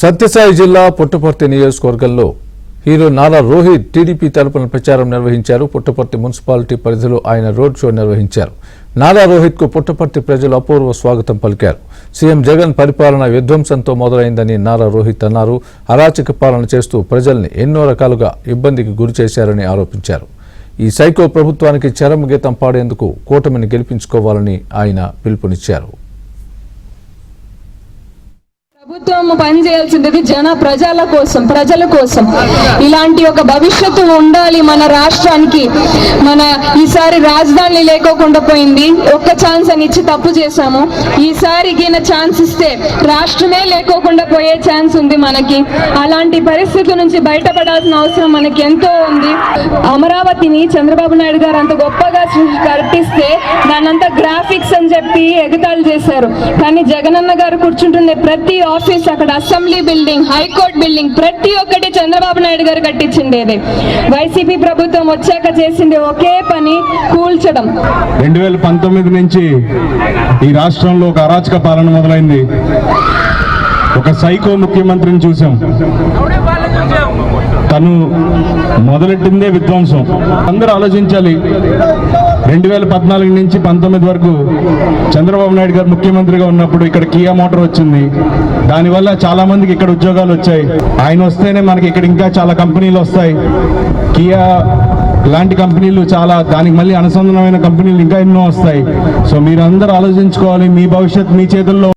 సత్యసాయి జిల్లా పుట్టపర్తి నియోజకవర్గంలో hero Nara Rohit TDP తరపున ప్రచారం నిర్వహించారు. పుట్టపర్తి మున్సిపాలిటీ పరిధిలో ఆయన రోడ్ షో నిర్వహించారు. నారా రోహిత్ కు పుట్టపర్తి ప్రజలు అపూర్వ స్వాగతం పలికారు. సీఎం జగన్ పరిపాలన విధ్వంసంతో మొదలైందని నారా రోహిత్ అన్నారు. అరాచక పాలన చేస్తూ ప్రజల్ని ఎన్నో రకాలుగా ఇబ్బందికి గురి చేశారని ఆరోపించారు. ఈ సైకో ప్రభుత్వానికి చరమగీతం పాడేందుకు కూటమిని గెలిపించుకోవాలని ఆయన పిలుపునిచ్చారు. ప్రభుత్వం పనిచేయాల్సింది ప్రజల కోసం ఇలాంటి ఒక భవిష్యత్తు ఉండాలి మన రాష్ట్రానికి. మన ఈసారి రాజధాని లేకోకుండా పోయింది, ఒక్క ఛాన్స్ అని ఇచ్చి తప్పు చేశాము. ఈసారి గిన ఛాన్స్ ఇస్తే రాష్ట్రమే లేకోకుండా పోయే ఛాన్స్ ఉంది మనకి. అలాంటి పరిస్థితుల నుంచి బయటపడాల్సిన అవసరం మనకి ఎంతో ఉంది. అమరావతిని చంద్రబాబు నాయుడు గారు అంత గొప్పగా కట్టిస్తే దానంతా గ్రాఫిక్స్ అని చెప్పి ఎగతాళి చేశారు. కానీ జగనన్న గారు కూర్చుంటున్న ప్రతి ఆఫీస్, అక్కడ అసెంబ్లీ బిల్డింగ్, హైకోర్టు బిల్డింగ్, ప్రతి ఒక్కటి చంద్రబాబు నాయుడు గారు కట్టించిండేది. వైసీపీ ప్రభుత్వం వచ్చాక చేసింది ఒకే పని, కూల్చడం. 2019 నుంచి ఈ రాష్ట్రంలో ఒక అరాచక పాలన మొదలైంది. ఒక సైకో ముఖ్యమంత్రిని చూసాం. తను మొదలెట్టిందే విధ్వంసం. అందరూ ఆలోచించాలి. 2014 నుంచి 19 వరకు చంద్రబాబు నాయుడు గారు ముఖ్యమంత్రిగా ఉన్నప్పుడు ఇక్కడ కియా మోటార్ వచ్చింది. దానివల్ల చాలా మందికి ఇక్కడ ఉద్యోగాలు వచ్చాయి. ఆయన వస్తేనే మనకి ఇక్కడ ఇంకా చాలా కంపెనీలు వస్తాయి. కియా లాంటి కంపెనీలు చాలా, దానికి మళ్ళీ అనుసంధానమైన కంపెనీలు ఇంకా ఎన్నో వస్తాయి. సో మీరు అందరూ ఆలోచించుకోవాలి. మీ భవిష్యత్ మీ చేతుల్లో